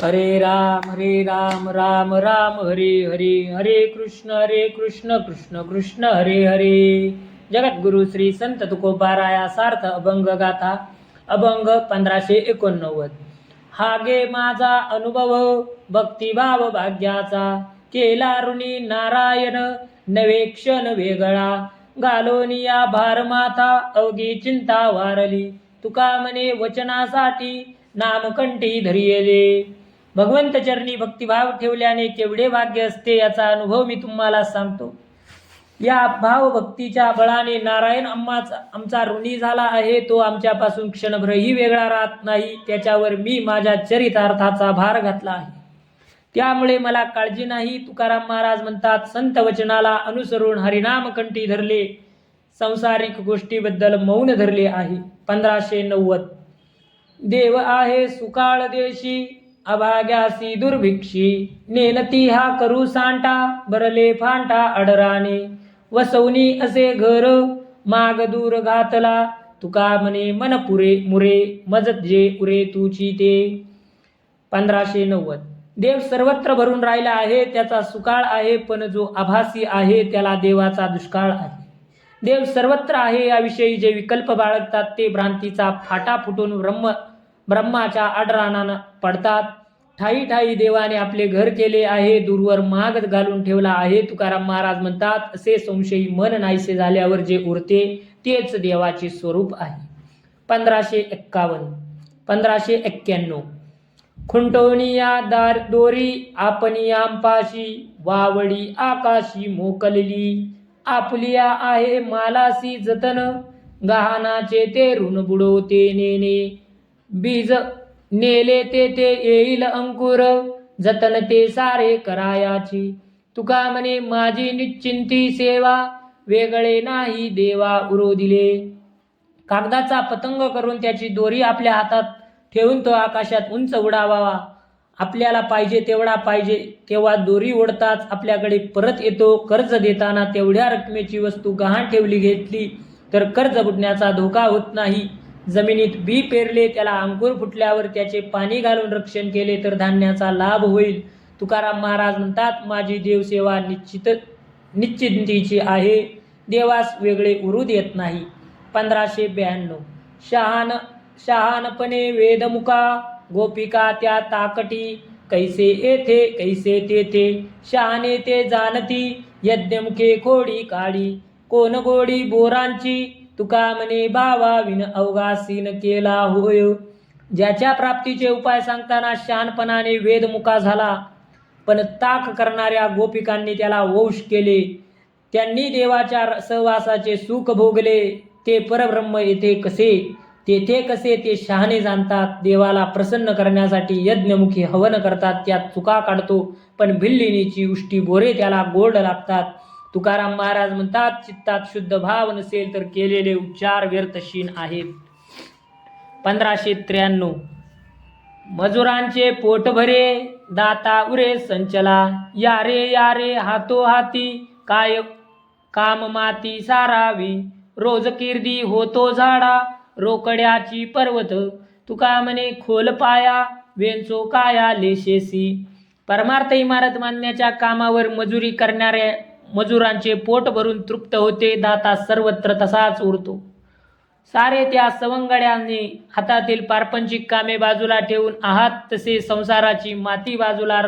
हरे राम राम राम हरे हरे, हरे कृष्ण कृष्ण कृष्ण हरे हरे. जगद्गुरु श्री संत तुकोबाराया सार्थ अभंग गाथा. अभंग 1589. हा गे माझा अनुभव भक्तिभाव भाग्याचा, केला ऋणी नारायण नवे क्षण वेगळा. गालोनिया भार माथा अवघी चिंता वारली, तुका म्हणे वचनासाठी नामकंठी धरियले. भगवंत चरणी भक्तिभाव ठेवल्याने केवढे भाग्य असते याचा अनुभव मी तुम्हाला सांगतो. या भावभक्तीच्या बळाने नारायण आमचा ऋणी झाला आहे. तो आमच्यापासून क्षणभरही वेगळा राहत नाही. त्याच्यावर मी माझ्या चरितार्थाचा भार घातला आहे, त्यामुळे मला काळजी नाही. तुकाराम महाराज म्हणतात, संत वचनाला अनुसरून हरिनाम कंठी धरले, संसारिक गोष्टीबद्दल मौन धरले आहे. 1590. देव आहे सुकाळ देशी, अभाग्यासी दुर्भिक्षी. नेनती हा करू सांटा, बरले फांटा अडराने. वसवनी असे घर, माग दूर घातला. तुका म्हणे मन पुरे मुरे, मज जे उरे तुची ते. 1590. देव सर्वत्र भरून राहिला आहे, त्याचा सुकाळ आहे, पण जो आभासी आहे त्याला देवाचा दुष्काळ आहे. देव सर्वत्र आहे याविषयी जे विकल्प बाळगतात ते भ्रांतीचा फाटा फुटून ब्रह्माच्या आडरानानं पडतात. ठाई ठाई देवाने आपले घर केले आहे, दूरवर माग घालून ठेवला आहे. तुकाराम महाराज म्हणतात, असे संशयी मन नाहीसे झाल्यावर जे उरते तेच देवाचे स्वरूप आहे. 1551. 1591. खुंटोनिया दोरी आपणी आंपाशी, वावडी आकाशी मोकलली. आपुलिया आहे मालासी जतन, गहानाचे ते ऋण बुडवते नेने. बीज नेले ते येईल अंकुर, जतन ते सारे करायाची. तुका म्हणे माझी निश्चिंती सेवा, वेगळे नाही देवा उरो दिले. कागदाचा पतंग करून त्याची दोरी आपल्या हातात ठेवून तो आकाशात उंच उडावा. आपल्याला पाहिजे तेवढा पाहिजे तेव्हा दोरी ओढताच आपल्याकडे परत येतो. कर्ज देताना तेवढ्या रकमेची वस्तू गहाण ठेवली घेतली तर कर्ज बुडण्याचा धोका होत नाही. जमिनीत बी पेरले, त्याला अंकुर फुटल्यावर त्याचे पाणी घालून रक्षण केले तर धान्याचा लाभ होईल. तुकाराम महाराज म्हणतात, माझी देवसेवा निश्चिंतीची आहे, देवास वेगळे उरू देत नाही. 1592. शहानपणे वेदमुका, गोपिका त्या ताकटी. कैसे येथे कैसे तेथे, शहाणे ते जाणती. यज्ञमुखे खोडी काढी, कोण गोडी बोरांची. तुका म्हणे बावा विन अवघासीन केला होय. ज्याच्या प्राप्तीचे उपाय सांगताना शहाणपणाने वेदमुका झाला, पण ताक करणाऱ्या गोपिकांनी त्याला वश केले. त्यांनी देवाच्या सहवासाचे सुख भोगले. ते परब्रह्म येथे कसे तेथे कसे ते शहाणे जाणतात. देवाला प्रसन्न करण्यासाठी यज्ञमुखी हवन करतात, त्यात चुका काढतो, पण भिल्लिनीची उष्टी बोरे त्याला गोड लागतात. तुकाराम महाराज म्हणतात, चित्तात शुद्ध भाव नसेल तर केलेले उच्चार व्यर्थशीन आहेत. 1593. मजुरांचे पोट भरे, दाता उरे संचला. यारे हातो हाती, काय काम माती सारावी. रोज किर्दी होतो झाडा, रोकड्याची पर्वत. तुका म्हणे खोल पाया, वेंचो काया लेशेसी. परमार्थ इमारत बांधण्याच्या कामावर मजुरी करणाऱ्या मजुरांचे पोट भरून तृप्त होते. दाता सर्वत्र तसाच उरतो. सारे त्या सवंगड्यांनी हातातील पारपंचिक कामे बाजूला ठेवून आहात तसे संसाराची माती बाजूला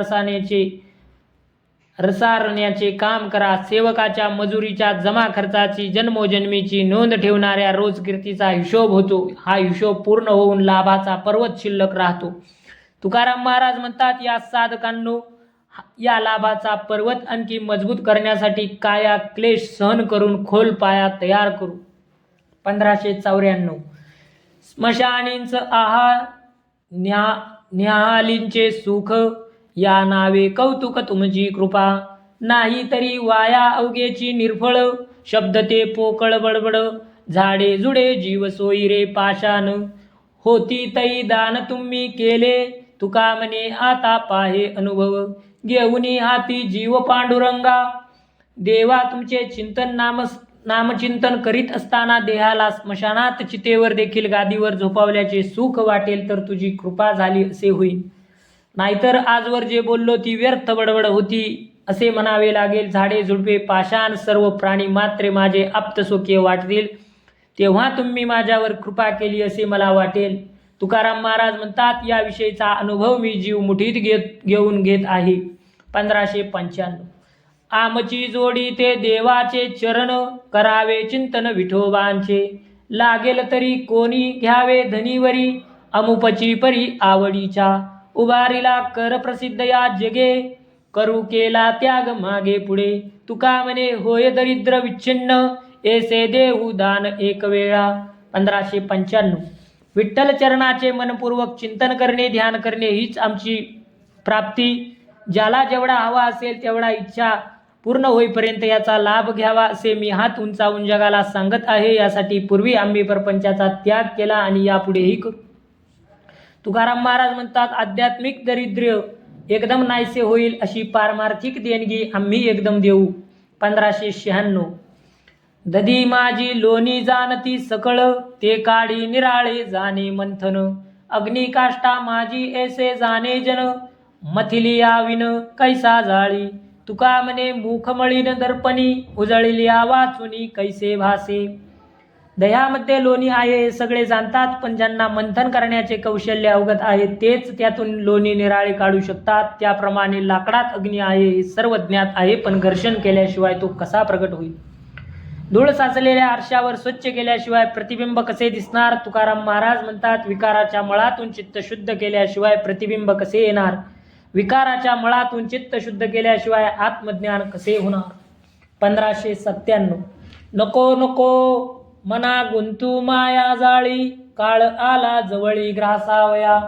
रसारण्याचे काम करा. सेवकाच्या मजुरीच्या जमा खर्चाची जन्मोजन्मीची नोंद ठेवणाऱ्या रोजकीर्तीचा हिशोब होतो. हा हिशोब पूर्ण होऊन लाभाचा पर्वत शिल्लक राहतो. तुकाराम महाराज म्हणतात, या साधकांनो, या लाभाचा पर्वत आणखी मजबूत करण्यासाठी काया क्लेश सहन करून खोल पाया तयार करू. 1594. स्मशानींच आहा, न्याहालींचे सुख. या नावे कौतुक तुमची कृपा, नाही तरी वाया अवघेची निर्फळ. शब्द ते पोकळ बडबड, झाडे जुडे जीव सोयी रे पाषाण. होती तई दान तुम्ही केले, तुका म्हणे आता पाहे अनुभव. घेऊनी हाती जीव पांडुरंगा, देवा तुमचे चिंतन नामचिंतन करीत असताना देहाला स्मशानात चितेवर देखील गादीवर झोपावल्याचे सुख वाटेल तर तुझी कृपा झाली असे होईल. नाहीतर आजवर जे बोललो ती व्यर्थ बडबड होती असे म्हणावे लागेल. झाडे झुडपे पाषाण सर्व प्राणी मात्रे माझे आप्तसोकीय वाटतील, तेव्हा तुम्ही माझ्यावर कृपा केली असे मला वाटेल. तुकाराम महाराज म्हणतात, याविषयीचा अनुभव मी जीव मुठीत घेऊन घेत आहे. 1595. आमची जोडी ते देवाचे चरण, करावे चिंतन विठोबांचे. लागेल तरी कोणी घ्यावे धनीवरी, अमुपची परी आवडीच्या. उभारीला कर प्रसिद्ध या जगे, करू केला त्याग मागे पुढे. तुका म्हणे होय दरिद्र विच्छिन्न, ऐसे देऊ दान एक वेळा. 1595. विठ्ठल चरणाचे मनपूर्वक चिंतन करणे, ध्यान करणे हीच आमची प्राप्ती. ज्याला जेवढा हवा असेल तेवढा इच्छा पूर्ण होईपर्यंत याचा लाभ घ्यावा असे मी हात उंचावून जगाला सांगत आहे. यासाठी पूर्वी आम्ही परपंचाचा त्याग केला आणि यापुढेही करू. तुकाराम महाराज म्हणतात, आध्यात्मिक दारिद्र्य एकदम नाहीसे होईल अशी पारमार्थिक देणगी आम्ही एकदम देऊ. 1596. दधी माझी लोणी जाणती सकळ, ते काढी निराळे जाणे मंथन. अग्निकाष्ठा माझी ऐसे जाणे जन, मथिलिया विन कैसा जाळी. तुका म्हणे मुखमळीन दर्पणी, उजळलिया वाचुनी कैसे भासे. दह्यामध्ये लोणी आहे हे सगळे जाणतात, पण ज्यांना मंथन करण्याचे कौशल्य अवगत आहे तेच त्यातून लोणी निराळे काढू शकतात. त्याप्रमाणे लाकडात अग्नी आहे हे सर्व ज्ञात आहे, पण घर्षण केल्याशिवाय तो कसा प्रगट होईल. धूळ साचलेल्या आरशावर स्वच्छ केल्याशिवाय प्रतिबिंब कसे दिसणार. तुकाराम महाराज म्हणतात, विकाराच्या मळातून चित्त शुद्ध केल्याशिवाय प्रतिबिंब कसे येणार. विकाराच्या मळातून चित्त शुद्ध केल्याशिवाय आत्मज्ञान कसे होणार. 1597. नको नको मना गुंतू माया जाळी, काळ आला जवळी ग्रासावया.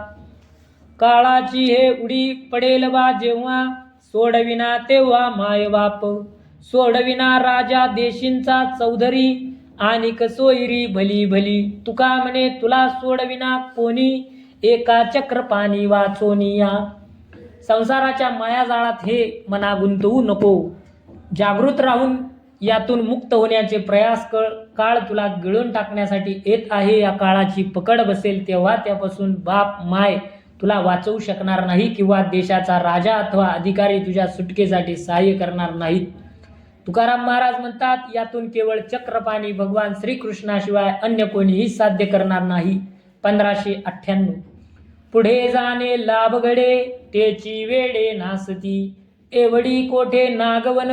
काळाची हे उडी पडेल बा जेव्हा, सोडविना तेव्हा माय बाप. सोडविना राजा देशींचा चौधरी, आणिक सोयरी भली भली. तुका म्हणे तुला सोडविना कोणी, एका चक्रपाणी वाचोनिया. संसाराच्या मायाजाळात हे मना गुंतवू नको. जागृत राहून यातून मुक्त होण्याचे प्रयास कर. काळ तुला गिळून टाकण्यासाठी येत आहे. या काळाची पकड बसेल तेव्हा त्यापासून बाप माय तुला वाचवू शकणार नाही, किंवा देशाचा राजा अथवा अधिकारी तुझ्या सुटकेसाठी सहाय्य करणार नाहीत. तुकाराम महाराज म्हणतात, यातून केवळ चक्रपाणी भगवान श्रीकृष्णाशिवाय अन्य कोणीही साध्य करणार नाही. 1598. पुढे जाणे लाभगडे, तेची वेडे नासती. एवढी कोठे नागवन,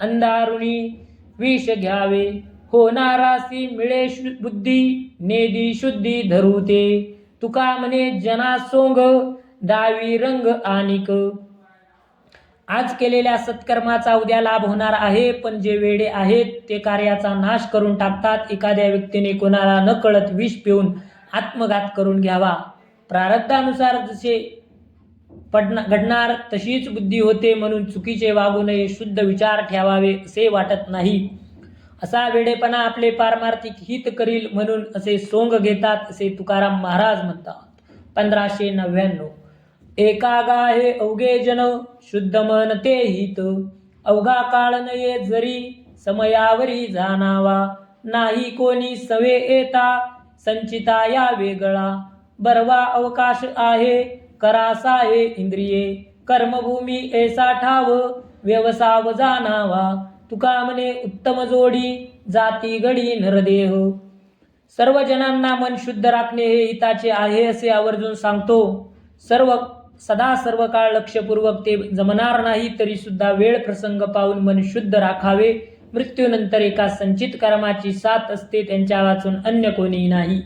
अंधारुणी विष घ्यावे. होणारासी मिळे बुद्धी, नेदी शुद्धी धरूते. तुका म्हणे जना सोंग, दावी रंग आनिक. आज केलेल्या सत्कर्माचा उद्या लाभ होणार आहे, पण जे वेडे आहेत ते कार्याचा नाश करून टाकतात. एखाद्या व्यक्तीने कोणाला न कळत विष पिऊन आत्मघात करून घ्यावा. प्रारब्धानुसार जसे घडणार तशीच बुद्धी होते, म्हणून चुकीचे वागू नये, शुद्ध विचार ठेवावे असे वाटत नाही. असा वेडेपणा आपले पारमार्थिक हित करील म्हणून असे सोंग घेतात असे तुकाराम महाराज म्हणतात. 1599. एका गाहे अवघे जन, शुद्ध मन ते हित. अवघा काळ नये जरी, समयावरी जाणावा. नाही कोणी सवे येता, संचिता या वेगळा. बरवा अवकाश आहे, करासाहे इंद्रिये. कर्मभूमी ऐसा ठाव, व्यवसाव जाणावा. तुका म्हणे उत्तम जोडी, जाती गडी नरदेह. सर्व जनांना मन शुद्ध राखणे हे हिताचे आहे असे आवर्जून सांगतो. सदा सर्व काळ लक्षपूर्वक ते जमणार नाही, तरी सुद्धा वेळ प्रसंग पाहून मन शुद्ध राखावे. मृत्यूनंतर एका संचित कर्माची साथ असते, त्यांच्या वाचून अन्य कोणीही नाही.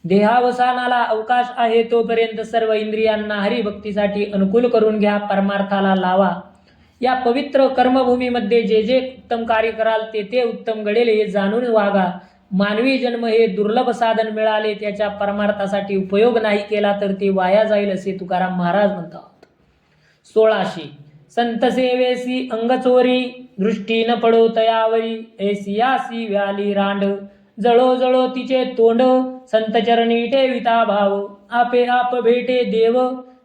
देहावसानाला अवकाश आहे तोपर्यंत सर्व इंद्रियांना हरिभक्तीसाठी अनुकूल करून घ्या, परमार्थाला लावा. या पवित्र कर्मभूमीमध्ये जे जे उत्तम कार्य कराल ते ते उत्तम घडेल हे जाणून वागा. मानवी जन्म हे दुर्लभ साधन मिळाले, त्याच्या परमार्थासाठी उपयोग नाही केला तर ते वाया जाईल असे तुकाराम महाराज म्हणतात. 1600. संत सेवेसी अंगचोरी, दृष्टी न पडो तयावरी. ऐसियासी व्याली रांड, जळो जळो तिचे तोंड. संत चरणी ठेविता भाव, आपे आप भेटे देव.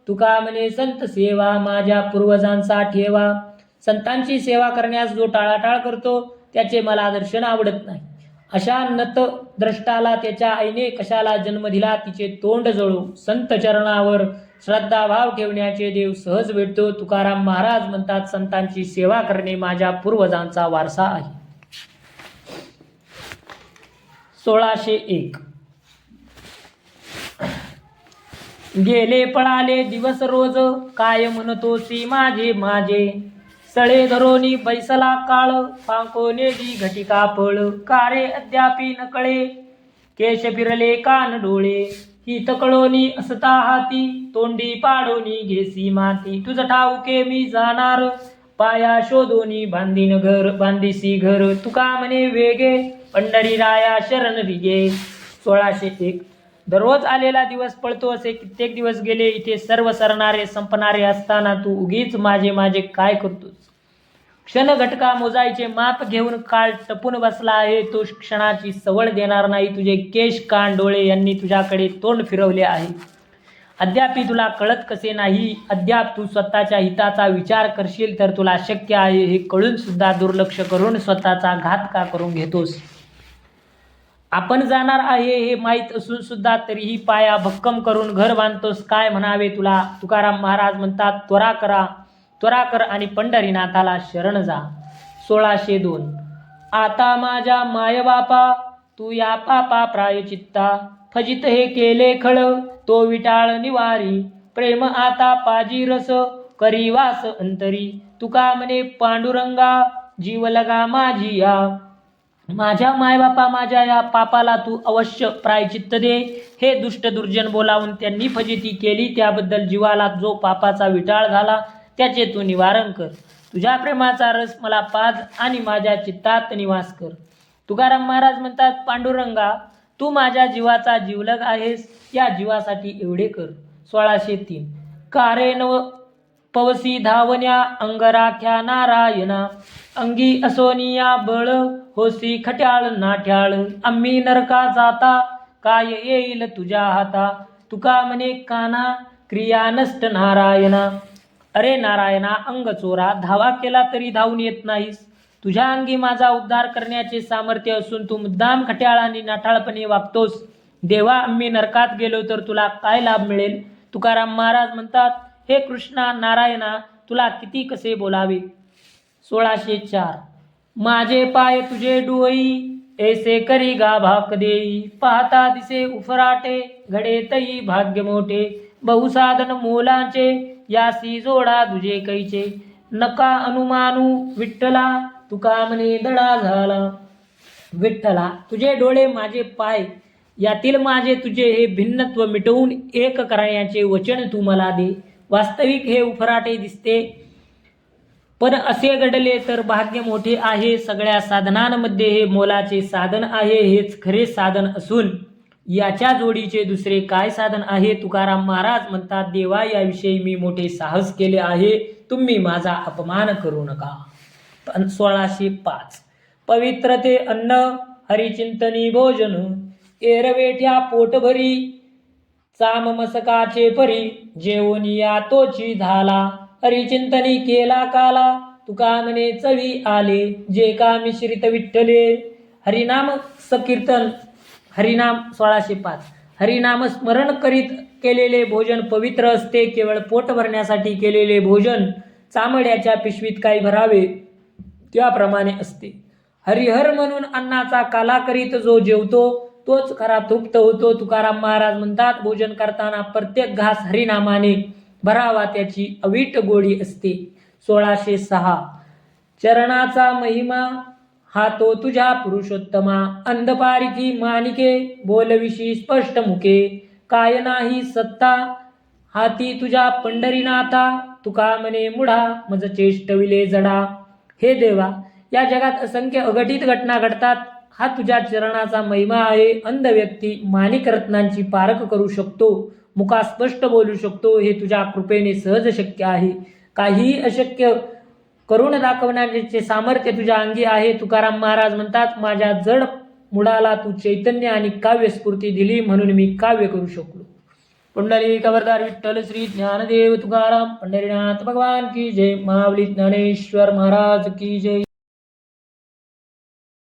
तुका म्हणे संत सेवा माझ्या पूर्वजांचा ठेवा. संतांची सेवा करण्यास जो टाळाटाळ करतो त्याचे मला दर्शन आवडत नाही. अशा नत द्रष्टाला त्याच्या आईने कशाला जन्म दिला, तिचे तोंड जळो. संत चरणावर श्रद्धाभाव ठेवण्याचे देव सहज भेटतो. तुकाराम महाराज म्हणतात, संतांची सेवा करणे माझ्या पूर्वजांचा वारसा आहे. 1601 गेले पळाले दिवस रोज, काय म्हणतोसी माझे माझे. सळे धरोनी बैसला काळ, फांकोनेली घटिका फळ. कारे अद्यापी न कळे, केश फिरले कान डोळे. ही तकळोनी असता हाती, तोंडी पाडोनी घेसी माती. तुझ ठाऊके मी जाणार, पाया शोधोनी बांधीसी घर. तुका म्हणे वेगे, पंढरीराया शरण रिगे. 1601 दररोज आलेला दिवस पळतो, असे कित्येक दिवस गेले. इथे सर्व सरणारे संपणारे असताना तू उगीच माझे माझे काय करतोस? क्षण घटका मोजायचे माप घेऊन काळ टपून बसला आहे. तो क्षणाची सवड देणार नाही. तुझे केश कान डोळे यांनी तुझ्याकडे तोंड फिरवले आहे. अद्यापी तुला कळत कसे नाही? अद्याप तू स्वतःच्या हिताचा विचार करशील तर तुला शक्य आहे हे कळून सुद्धा दुर्लक्ष करून स्वतःचा घात का करून घेतोस? आपण जाणार आहे हे माहीत असून सुद्धा तरीही पाया भक्कम करून घर बांधतोस. काय म्हणावे तुला? तुकाराम महाराज म्हणतात, त्वरा कर आणि पंढरीनाथाला शरण जा. 1602 आता माझ्या मायबापा, तू या पापा प्रायचित्ता. फजित हे केले खळ, तो विटाळ निवारी. प्रेम आता पाजी रस, करी वास अंतरी. तुका म्हणे पांडुरंगा, जीव लगा माझी या. माझ्या मायबापा, माझ्या या पापाला तू अवश्य प्रायचित्त दे. हे दुष्ट दुर्जन बोलावून त्यांनी फजिती केली, त्याबद्दल जीवाला जो पापाचा विटाळ झाला त्याचे तू निवारण कर. तुझ्या प्रेमाचा रस मला पाज आणि माझ्या चित्तात निवास कर. तुकाराम महाराज म्हणतात, पांडुरंगा, तू माझ्या जीवाचा जीवलग आहेस. या जीवासाठी एवढे कर. 1603 कारे नव पवसी धावण्या, अंगराख्या नारायणा. अंगी असोनिया बळ, होसी खट्याळ नाठ्याळ. आम्ही नरका जाता, काय येईल तुझ्या हाता. तुका म्हणे काना, क्रिया नष्ट नारायणा. अरे नारायणा, अंग चोरा, धावा केला तरी धावून येत नाहीस. तुझ्या अंगी माझा उद्धार करण्याचे सामर्थ्य असून तू मुद्दाम खट्याळ आणि नाठाळपणे वागतोस. देवा, आम्ही नरकात गेलो तर तुला काय लाभ मिळेल? तुकाराम महाराज म्हणतात, हे कृष्णा नारायणा, तुला किती कसे बोलावे. 1604 माझे पाय तुझे डोई, ऐसे करी गाभाक देई. पाहता दिसे उफराटे, घडे तई भाग्य मोठे. बहुसाधन मोलाचे, यासी जोडा तुझे कैचे. नका अनुमानू विठ्ठला, तुका म्हणे दडा झाला. विठ्ठला, तुझे डोळे माझे पाय यातील माझे तुझे हे भिन्नत्व मिटवून एक करण्याचे वचन तू मला दे. वास्तविक हे उफराटे दिसते, पण असे घडले तर भाग्य मोठे आहे. सगळ्या साधनांमध्ये हे मोलाचे साधन आहे. हेच खरे साधन असून याच्या जोडीचे दुसरे काय साधन आहे? तुकाराम महाराज म्हणतात, देवा, याविषयी मी मोठे साहस केले आहे. तुम्ही माझा अपमान करू नका. 1605 पवित्र ते अन्न, हरिचिंतनी भोजन. एरवेठ्या पोटभरी, चाम मसकाचे परी. जेवोनिया तोची झाला, हरिचिंतनी केला काला. तुका म्हणे चवी आले, जे का मिश्रित विठ्ठले. हरिनाम सकीर्तन, हरिनाम 1605 हरिनाम स्मरण करीत केलेले भोजन पवित्र असते. केवळ पोट भरण्यासाठी केलेले भोजन चामड्याच्या पिशवीत काही भरावे त्याप्रमाणे असते. हरिहर म्हणून अन्नाचा काला करीत जो जेवतो तोच खरा तृप्त होतो. तुकाराम महाराज म्हणतात, भोजन करताना प्रत्येक घास हरिनामाने भरावा, त्याची अवीट गोडी असते. 1606 चरणाचा महिमा, हा तो तुझ्या पुरुषोत्तमा. अंधपारिकी मानिके, बोलविशी स्पष्ट मुके. काय नाही सत्ता, हाती तुझ्या पंढरीनाथा. तुका म्हणे मुढा, मज चेष्टविले जडा. हे देवा, या जगात असंख्य अघटित घटना घडतात. हा तुझ्या चरणाचा महिमा आहे. अंध व्यक्ती माणिक रत्नांची पारख करू शकतो, मुका स्पष्ट बोलू शकतो. हे तुझ्या कृपेने सहज शक्य आहे. काही अशक्य करून दाखवण्याचे सामर्थ्य तुझ्या अंगी आहे. तुकाराम महाराज म्हणतात, माझ्या जड मुडाला तू चैतन्य आणि काव्य स्फूर्ती दिली, म्हणून मी काव्य करू शकलो. पुंडली कवरदार विठ्ठल श्री ज्ञानदेव तुकाराम पंढरीनाथ भगवान की जय. माऊली ज्ञानेश्वर महाराज की जय.